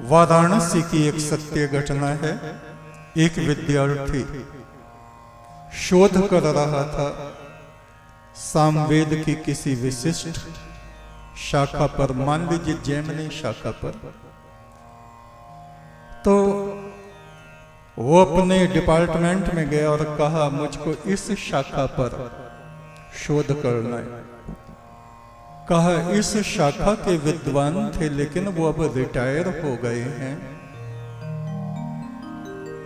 वाराणसी की एक सत्य घटना है। एक विद्यार्थी शोध कर रहा था सामवेद की किसी विशिष्ट शाखा पर, मान लीजिए जैमिनी शाखा पर। तो वो अपने डिपार्टमेंट में गया और कहा मुझको इस शाखा पर शोध करना है। कहा इस शाखा के विद्वान थे लेकिन वो अब रिटायर हो गए हैं।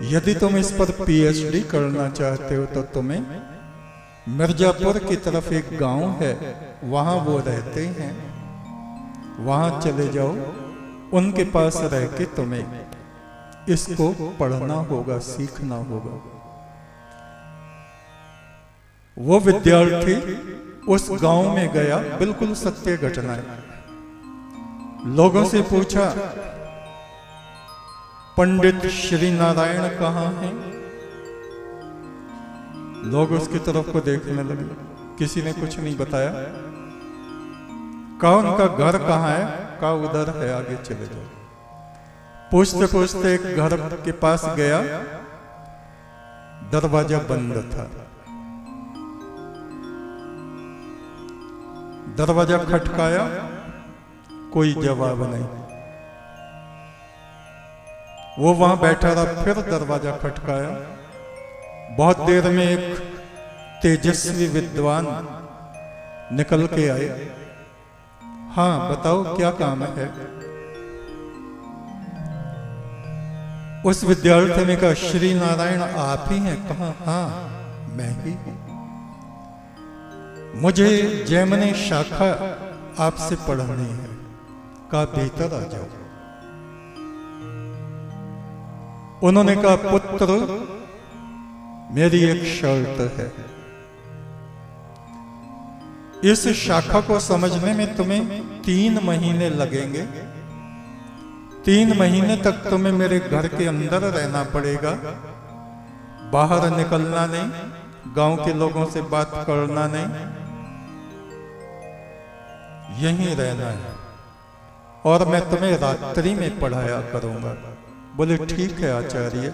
यदि तुम इस पर पीएचडी करना चाहते हो तो तुम्हें मिर्जापुर की तरफ एक गांव है, वहां वो रहते हैं, वहां चले जाओ, उनके पास रह के तुम्हें इसको पढ़ना होगा, सीखना होगा। वो विद्यार्थी उस गांव में गया, बिल्कुल सत्य घटना है। लोगों से पूछा पंडित श्री नारायण कहाँ हैं? लोग उसकी तरफ को देखने लगे, किसी ने कुछ नहीं बताया। कहा उनका घर कहाँ है? कहा उधर है, आगे चले जाओ। पूछते पूछते एक घर के पास गया, दरवाजा बंद था। दरवाजा खटकाया, कोई जवाब नहीं। वो वहां बैठा रहा, फिर दरवाजा खटकाया। बहुत देर में एक तेजस्वी विद्वान निकल के आए। हाँ बताओ क्या काम है? उस विद्यार्थी ने कहा श्री नारायण आप ही हैं? कहा हाँ मैं ही हूं। मुझे जैमिनी शाखा आपसे पढ़नी है। कहा भीतर आ जाओ। उन्होंने कहा पुत्र मेरी एक शर्त है, इस शाखा को समझने में तुम्हें 3 महीने लगेंगे। 3 महीने तक तुम्हें मेरे घर के अंदर रहना पड़ेगा, बाहर निकलना नहीं, गांव के लोगों से बात करना नहीं, यहीं रहना है और मैं तुम्हें रात्रि में पढ़ाया करूंगा। बोले ठीक है आचार्य।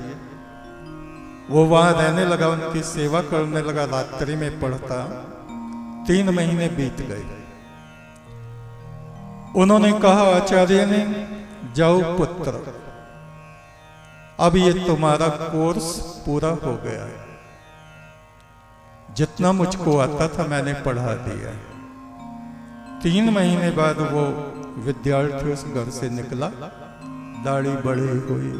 वो वहां रहने लगा, उनकी सेवा करने लगा, रात्रि में पढ़ता। 3 महीने बीत गए। उन्होंने कहा आचार्य ने जाओ पुत्र, अब ये तुम्हारा कोर्स पूरा हो गया है। जितना मुझको आता था मैंने पढ़ा दिया। 3 महीने बाद वो विद्यार्थी उस घर से निकला, दाढ़ी बढ़ी हुई,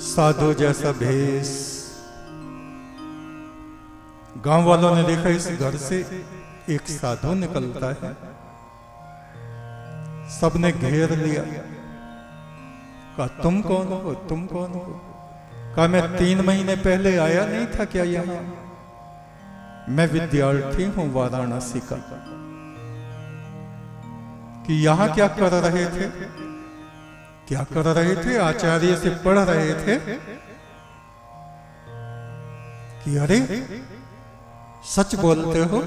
साधु जैसा भेष। गांव वालों ने देखा इस घर से एक साधु निकलता है, सबने घेर लिया। कहा तुम कौन हो? तुम कौन हो? कहा मैं 3 महीने पहले आया नहीं था क्या यहां? मैं विद्यार्थी हूं वाराणसी का। कि यहां क्या कर रहे थे? क्या कर रहे थे? आचार्य से पढ़ रहे थे। कि अरे सच बोलते हो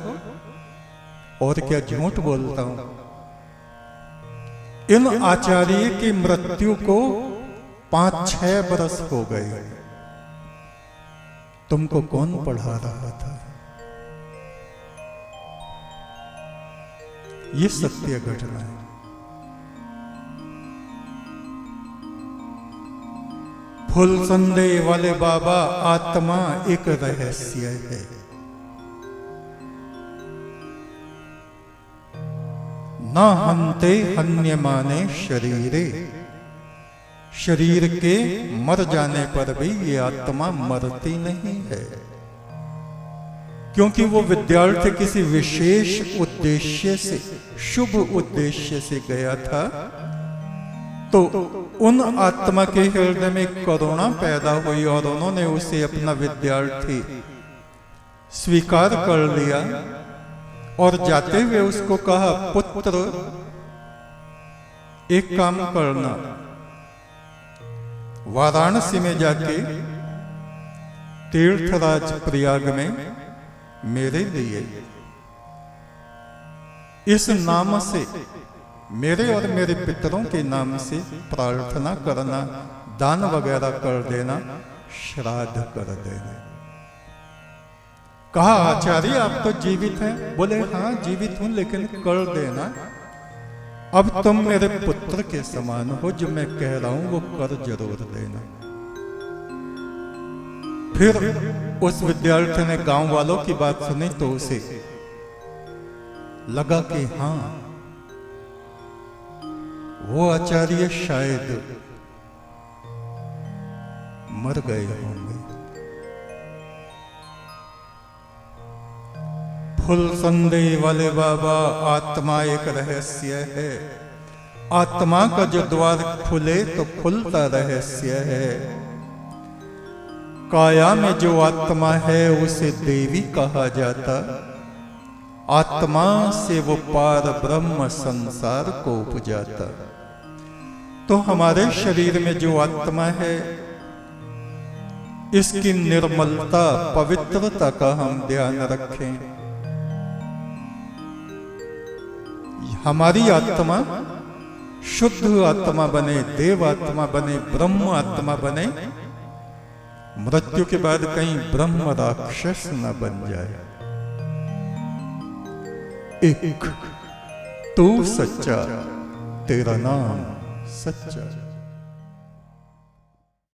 और क्या झूठ बोलता हूं? इन आचार्य की मृत्यु को 5-6 बरस हो गए। तुमको कौन पढ़ा रहा था? ये सत्य घटना है। फुल संदेह वाले बाबा, आत्मा एक रहस्य है। न हन्ते हन्यमाने शरीरे, शरीर के मर जाने पर भी ये आत्मा मरती नहीं है। क्योंकि वो विद्यार्थी किसी विशेष उद्देश्य से, शुभ उद्देश्य से गया था। तो उन आत्मा के हृदय में करुणा पैदा हुई और उन्होंने उसे अपना विद्यार्थी स्वीकार कर लिया। और जाते हुए उसको कहा पुत्र एक काम करना, वाराणसी में जाके तीर्थराज प्रयाग में मेरे लिए इस नाम से मेरे और मेरे पितरों के नाम से प्रार्थना करना, दान वगैरह कर देना, श्राद्ध कर देना। कहा आचार्य आप तो जीवित हैं? बोले हाँ जीवित हूं, लेकिन कर देना। अब तुम मेरे पुत्र के समान हो, जो मैं कह रहा हूं वो कर जरूर देना। फिर उस विद्यार्थी ने गांव वालों की बात सुनी तो उसे लगा कि हाँ वो आचार्य शायद मर गए होंगे। फुल संदेह वाले बाबा, आत्मा एक रहस्य है। आत्मा का जो द्वार खुले तो खुलता रहस्य है। काया में जो आत्मा है उसे देवी कहा जाता। आत्मा से वो पार ब्रह्म संसार को उपजाता। तो हमारे शरीर में जो आत्मा है, इसकी निर्मलता, पवित्रता का हम ध्यान रखें। हमारी आत्मा शुद्ध आत्मा बने, देव आत्मा बने, ब्रह्म आत्मा बने। मृत्यु के बाद कहीं ब्रह्म राक्षस न बन जाए। एक तू सच्चा, तेरा नाम सच्चा।